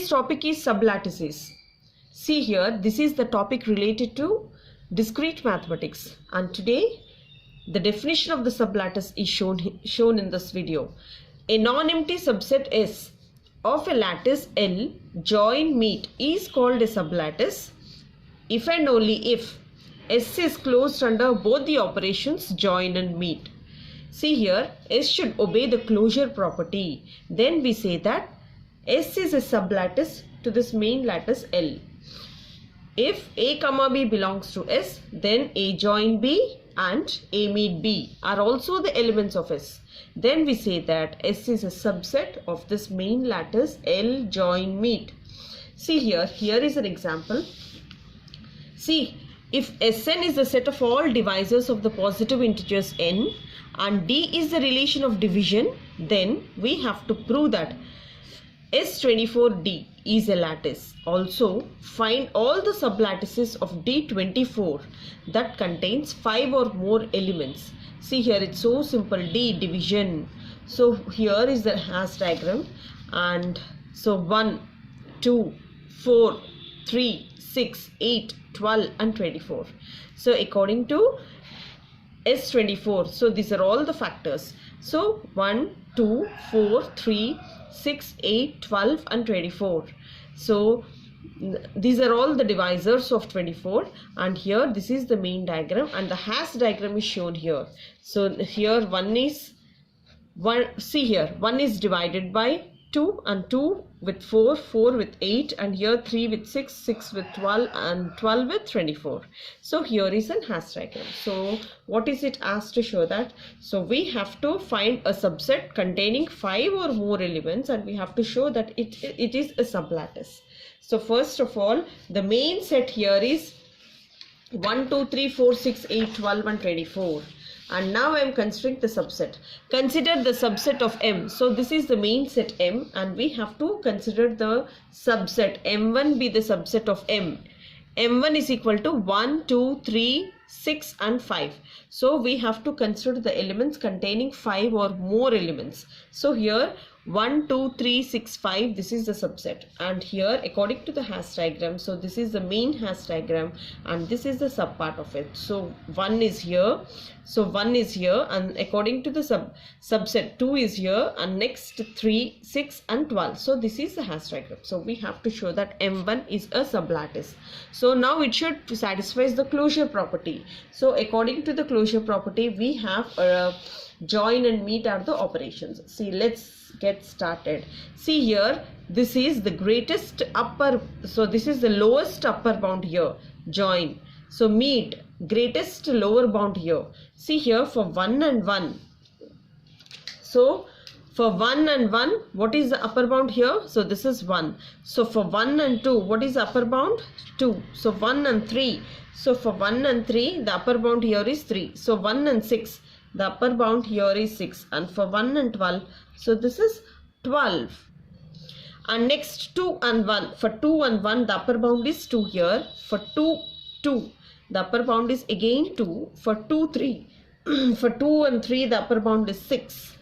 Today's topic is sublattices. See here, this is the topic related to discrete mathematics, and today the definition of the sublattice is shown in this video. A non-empty subset S of a lattice L join meet is called a sublattice if and only if S is closed under both the operations join and meet. See here, S should obey the closure property. Then we say that S is a sublattice to this main lattice L. If A comma B belongs to S, then A join B and A meet B are also the elements of S. Then we say that S is a subset of this main lattice L join meet. See here is an example. See, if Sn is the set of all divisors of the positive integers n and D is the relation of division, then we have to prove that S24D is a lattice. Also, find all the sublattices of D24 that contains 5 or more elements. See here, it's so simple. D division. So here is the hash diagram, and so 1, 2, 4, 3, 6, 8, 12 and 24. So according to S24, so these are all the factors. So 1, 2, 4, 3, 6, 8, 12 and 24. So these are all the divisors of 24, and here this is the main diagram and the hash diagram is shown here. So here see here 1 is divided by 2 and 2 with 4, 4 with 8, and here 3 with 6, 6 with 12 and 12 with 24. So here is an hash diagram. So what is it asked to show that? So we have to find a subset containing 5 or more elements, and we have to show that it is a sublattice. So first of all, the main set here is 1, 2, 3, 4, 6, 8, 12 and 24. And now I am considering the subset. Consider the subset of M. So this is the main set M, and we have to consider the subset M1 be the subset of M. M1 is equal to 1, 2, 3, 6 and 5. So we have to consider the elements containing 5 or more elements. So here 1, 2, 3, 6, 5, this is the subset, and here according to the hash diagram, so this is the main hash diagram and this is the sub part of it. So 1 is here, so 1 is here, and according to the subset 2 is here, and next 3, 6 and 12. So this is the hash diagram. So we have to show that M1 is a sublattice. So now it should satisfy the closure property. So according to the closure property, we have join and meet are the operations. See, let's get started. See here, this is the greatest upper, so this is the lowest upper bound here, join. So meet, greatest lower bound here. See here for 1 and 1. So for 1 and 1, what is the upper bound here? So this is 1. So for 1 and 2, what is the upper bound? 2. So 1 and 3. So for 1 and 3, the upper bound here is 3. So 1 and 6. The upper bound here is 6, and for 1 and 12, so this is 12. And next 2 and 1, for 2 and 1 the upper bound is 2 here. For 2, 2, the upper bound is again 2. For 2, 3, for 2 and 3 the upper bound is 6.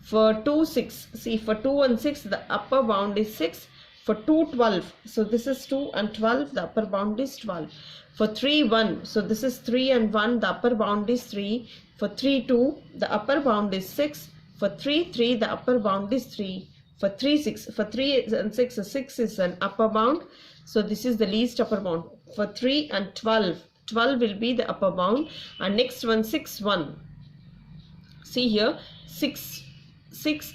For 2, 6, see for 2 and 6 the upper bound is 6. For 2, 12, so this is 2 and 12, the upper bound is 12. For 3, 1, so this is 3 and 1, the upper bound is 3. For 3, 2, the upper bound is 6. For 3, 3, the upper bound is 3. For 3, 6, for 3 and 6, 6 is an upper bound. So this is the least upper bound. For 3 and 12, 12 will be the upper bound. And next one, 6, 1. See here, 6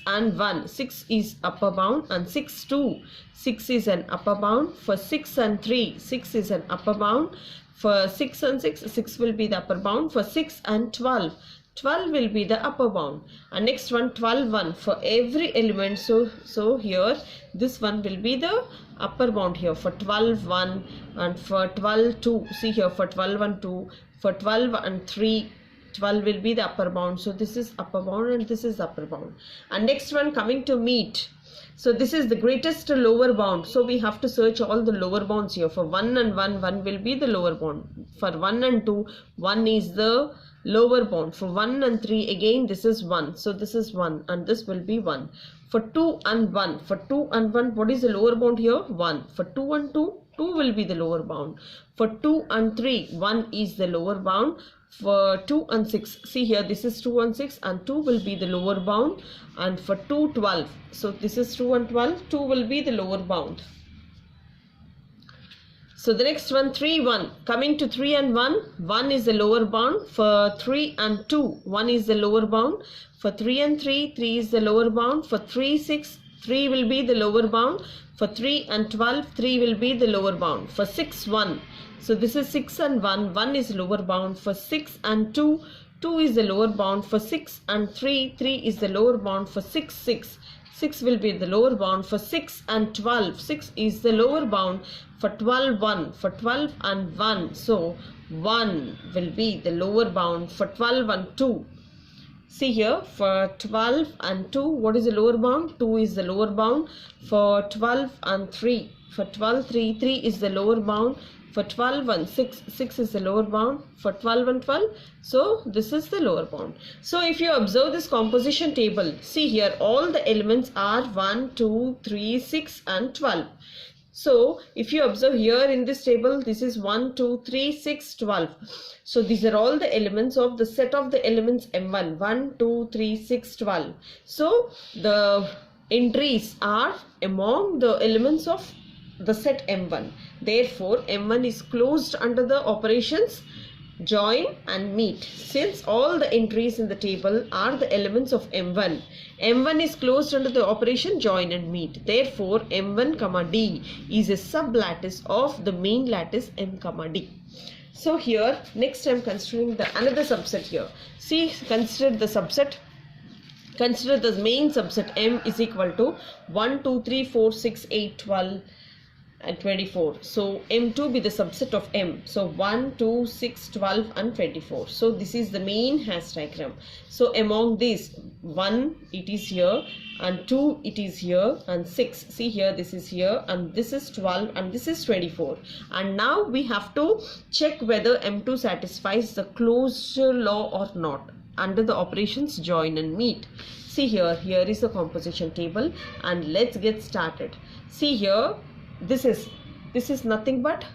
and 1. 6 is upper bound, and 6, 2. 6 is an upper bound. For 6 and 3, 6 is an upper bound. For 6 and 6, 6 will be the upper bound. For 6 and 12, 12 will be the upper bound. And next one, 12, 1. For every element, so here this one will be the upper bound here. For 12, 1, and for 12, 2. See here, for 12 and 2. For 12 and 3, 12 will be the upper bound. So this is upper bound and this is upper bound. And next one, coming to meet. So this is the greatest lower bound. So we have to search all the lower bounds here. For 1 and 1, 1 will be the lower bound. For 1 and 2, 1 is the lower bound. For 1 and 3, again this is 1. So this is 1 and this will be 1. For 2 and 1, for 2 and 1, what is the lower bound here? 1. For 2 and 2, 2 will be the lower bound. For 2 and 3, 1 is the lower bound. For 2 and 6, see here, this is 2 and 6, and 2 will be the lower bound. And for 2, 12, so this is 2 and 12, 2 will be the lower bound. So the next one, 3, 1. Coming to 3 and 1, 1 is the lower bound. For 3 and 2, 1 is the lower bound. For 3 and 3, 3 is the lower bound. For 3, 6, 3 will be the lower bound. For 3 and 12, 3 will be the lower bound. For 6, 1. So this is 6 and 1, 1 is lower bound. For 6 and 2, 2 is the lower bound. For 6 and 3, 3 is the lower bound. For 6, 6. 6 will be the lower bound. For 6 and 12, 6 is the lower bound. For 12, 1. For 12 and 1, so 1 will be the lower bound. For 12 and 2, see here, for 12 and 2, what is the lower bound? 2 is the lower bound. For 12 and 3, for 12, 3, 3 is the lower bound. For 12 and 6, 6 is the lower bound. For 12 and 12, so this is the lower bound. So if you observe this composition table, see here, all the elements are 1, 2, 3, 6 and 12. So if you observe here in this table, this is 1, 2, 3, 6, 12. So these are all the elements of the set of the elements M1, 1, 2, 3, 6, 12. So the entries are among the elements of the set M1. Therefore, M1 is closed under the operations join and meet. Since all the entries in the table are the elements of M1, M1 is closed under the operation join and meet. Therefore, M1 comma D is a sublattice of the main lattice M comma D. So here, next I am considering another subset here. See, consider the subset. Consider the main subset M is equal to 1, 2, 3, 4, 6, 8, 12 and 24. So M2 be the subset of M. So 1, 2, 6, 12 and 24. So this is the main hash diagram. So among these, 1 it is here and 2 it is here and 6. See here, this is here and this is 12 and this is 24. And now we have to check whether M2 satisfies the closure law or not under the operations join and meet. See here, here is the composition table and let's get started. See here, this is nothing but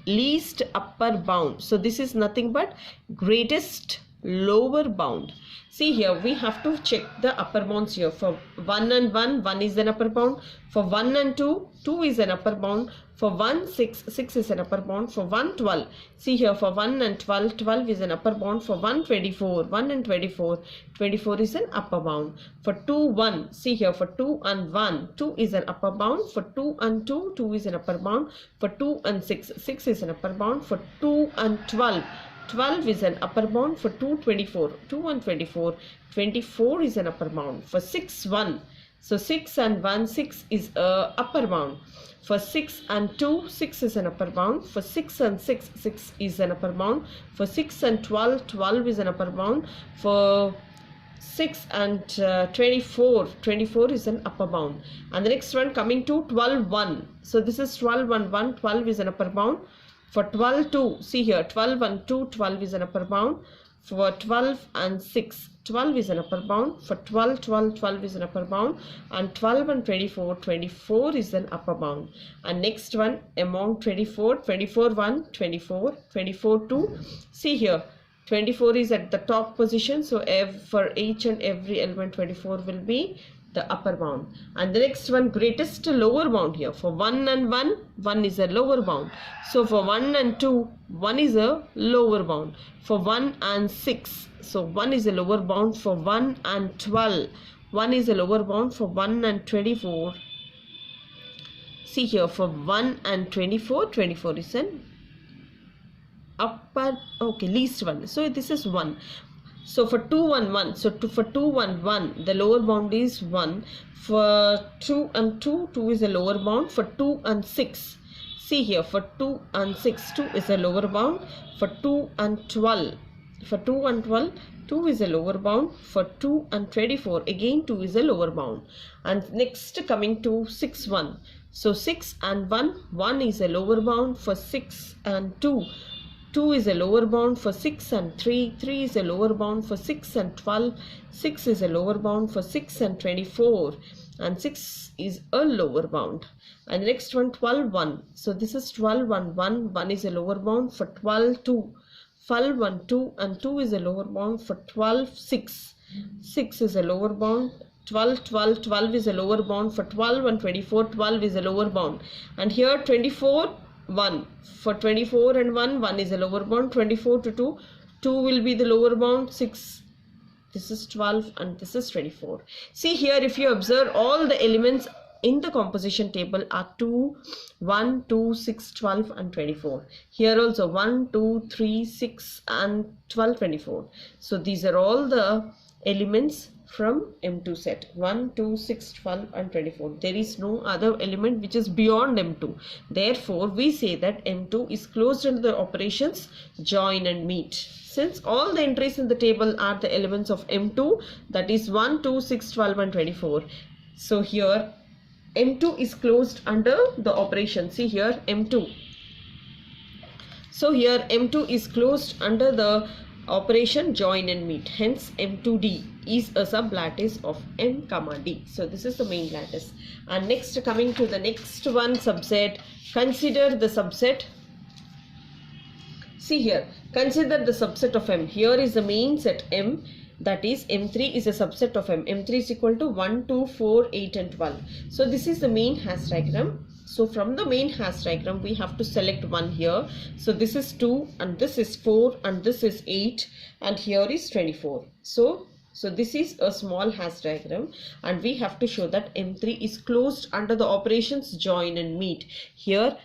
least upper bound. So this is nothing but greatest lower bound. See here, we have to check the upper bounds here. For 1 and 1, 1 is an upper bound. For 1 and 2, 2 is an upper bound. For 1, 6, 6 is an upper bound. For 1, 12. See here, for 1 and 12, 12 is an upper bound. For 1, 24. 1 and 24, 24 is an upper bound. For 2, 1. See here, for 2 and 1, 2 is an upper bound. For 2 and 2, 2 is an upper bound. For 2 and 6, 6 is an upper bound. For 2 and 12, 12 is an upper bound. For 2, 24. 2 and 24, 24 is an upper bound. For 6, 1. So 6 and 1, 6 is a upper bound. For 6 and 2, 6 is an upper bound. For 6 and 6, 6 is an upper bound. For 6 and 12, 12 is an upper bound. For 6 and 24, 24 is an upper bound. And the next one coming to 12, 1. So this is 12 and 1, 12 is an upper bound. For 12, 2, see here, 12 and 2, 12 is an upper bound. For 12 and 6, 12 is an upper bound. For 12, 12, 12 is an upper bound. And 12 and 24, 24 is an upper bound. And next one among 24, 24, 1, 24, 24, 2. See here, 24 is at the top position. So for each and every element, 24 will be the upper bound. And the next one, greatest lower bound here. For 1 and 1, 1 is a lower bound. So for 1 and 2, 1 is a lower bound. For 1 and 6, so 1 is a lower bound. For 1 and 12, 1 is a lower bound. For 1 and 24, see here, for 1 and 24, 24 is an upper, okay, least one. So this is 1. So for 2 and 1, so for 2 and 1, the lower bound is 1. For 2 and 2, 2 is a lower bound. For 2 and 6, see here, for 2 and 6, 2 is a lower bound. For 2 and 12, for 2 and 12, 2 is a lower bound. For 2 and 24, again 2 is a lower bound. And next coming to 6, 1. So 6 and 1, 1 is a lower bound. For 6 and 2, 2 is a lower bound for 6 and 3. 3 is a lower bound for 6 and 12. 6 is a lower bound for 6 and 24. And 6 is a lower bound. And the next one, 12, 1. So this is 12, 1, 1. 1 is a lower bound for 12, 2. 12, 1, 2. And 2 is a lower bound for 12, 6. 6 is a lower bound. 12, 12. 12 is a lower bound for 12 and 24. 12 is a lower bound. And here 24, 1. For 24 and 1, 1 is a lower bound. 24 to 2, 2 will be the lower bound. 6. This is 12 and this is 24. See here, if you observe, all the elements in the composition table are 2, 1, 2, 6, 12 and 24. Here also 1, 2, 3, 6 and 12, 24. So these are all the elements from M2 set. 1, 2, 6, 12 and 24. There is no other element which is beyond M2. Therefore, we say that M2 is closed under the operations join and meet. Since all the entries in the table are the elements of M2, that is 1, 2, 6, 12 and 24. So here M2 is closed under the operation. See here M2. So here M2 is closed under the operation join and meet. Hence M2D is a sublattice of M, D. So this is the main lattice. And next, coming to the next one, subset. Consider the subset. See here, consider the subset of M. Here is the main set M, that is M3 is a subset of M. M3 is equal to 1, 2, 4, 8 and 12. So this is the main hash diagram. So from the main hash diagram, we have to select one here. So this is 2 and this is 4 and this is 8 and here is 24. So this is a small hash diagram and we have to show that M3 is closed under the operations join and meet. Here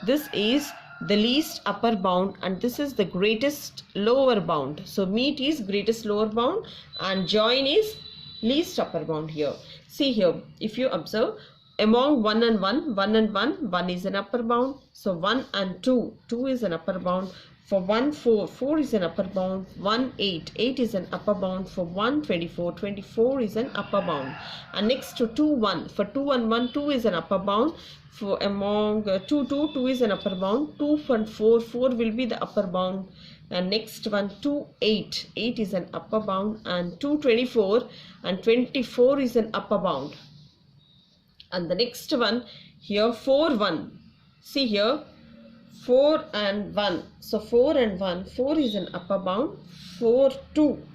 this is the least upper bound and this is the greatest lower bound. So meet is greatest lower bound and join is least upper bound here. See here, if you observe, among 1 and 1, 1 and 1, 1 is an upper bound. So 1 and 2, 2 is an upper bound. For 1, 4, 4 is an upper bound. 1, 8, 8 is an upper bound. For 1, 24, 24 is an upper bound. And next to 2, 1, for 2 and 1, 2 is an upper bound. For among 2, 2, 2 is an upper bound. 2 and 4, 4 will be the upper bound. And next one, 2, 8, 8 is an upper bound. And 2, 24 and 24 is an upper bound. And the next one here, 4, 1. See here, 4 and 1. So 4 and 1, 4 is an upper bound. 4, 2,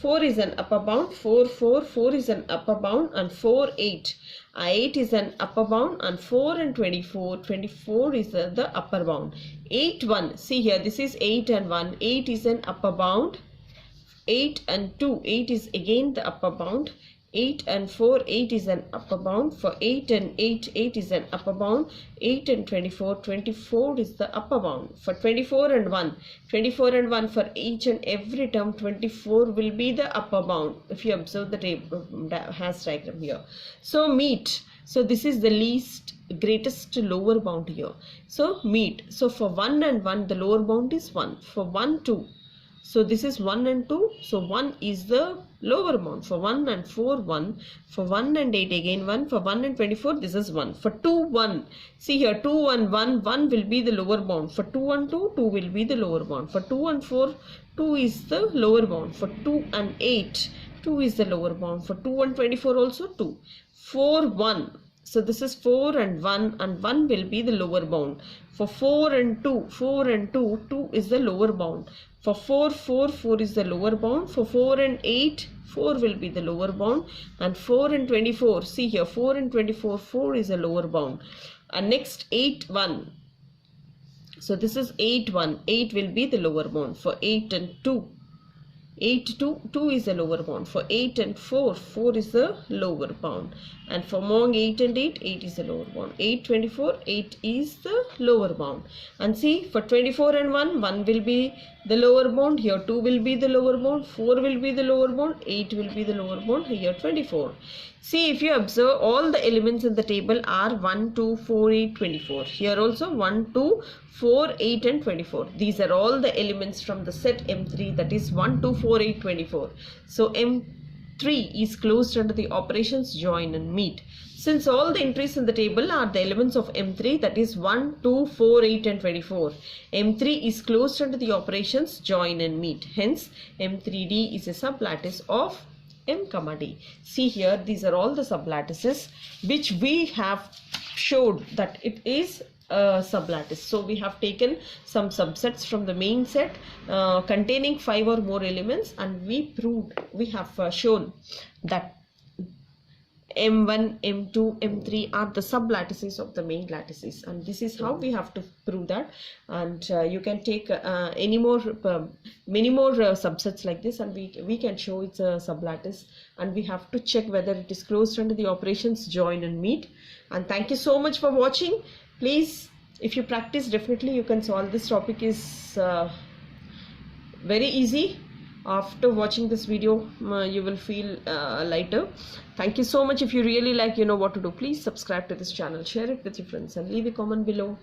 4 is an upper bound. 4, 4, 4 is an upper bound. And 4, 8. 8 is an upper bound. And 4 and 24, 24 is the upper bound. 8, 1. See here, this is 8 and 1. 8 is an upper bound. 8 and 2, 8 is again the upper bound. 8 and 4, 8 is an upper bound. For 8 and 8, 8 is an upper bound. 8 and 24, 24 is the upper bound. For 24 and 1, 24 and 1, for each and every term, 24 will be the upper bound. If you observe the hash diagram here. So meet. So this is the least greatest lower bound here. So meet. So for 1 and 1, the lower bound is 1. For 1, 2. So this is 1 and 2. So 1 is the lower bound. For 1 and 4, 1. For 1 and 8 again 1. For 1 and 24, this is 1. For 2, 1. See here, 2 and 1, 1 will be the lower bound. For 2 and 2, 2 will be the lower bound. For 2 and 4, 2 is the lower bound. For 2 and 8, 2 is the lower bound. For 2 and 24 also 2. 4, 1. So this is 4 and 1 will be the lower bound. For 4 and 2, 2 is the lower bound. For 4, 4 is the lower bound. For 4 and 8, 4 will be the lower bound. And 4 and 24, see here, 4 and 24, 4 is a lower bound. And next 8, 1. So this is 8, 1. 8 will be the lower bound. For 8 and 2, 8, 2 is the lower bound. For 8 and 4, 4 is the lower bound. And for among 8 and 8, 8 is the lower bound. 8, 24, 8 is the lower bound. And see, for 24 and 1, 1 will be the lower bound. Here 2 will be the lower bound. 4 will be the lower bound. 8 will be the lower bound. Here 24. See, if you observe, all the elements in the table are 1, 2, 4, 8, 24. Here also 1, 2, 4, 8 and 24. These are all the elements from the set M3, that is 1, 2, 4, 8, 24. So M3 is closed under the operations join and meet. Since all the entries in the table are the elements of M3, that is 1, 2, 4, 8 and 24, M3 is closed under the operations join and meet. Hence, M3D is a sublattice of M, D. See here, these are all the sublattices which we have showed that it is a sublattice. So we have taken some subsets from the main set containing 5 or more elements, and we have shown that M1, M2, M3 are the sublattices of the main lattices, and this is how we have to prove that. And you can take many more subsets like this, and we can show it's a sublattice, and we have to check whether it is closed under the operations join and meet. And thank you so much for watching. Please, if you practice, definitely you can solve. This topic is very easy. After watching this video, you will feel lighter. Thank you so much. If you really like, you know what to do, please subscribe to this channel, share it with your friends, and leave a comment below.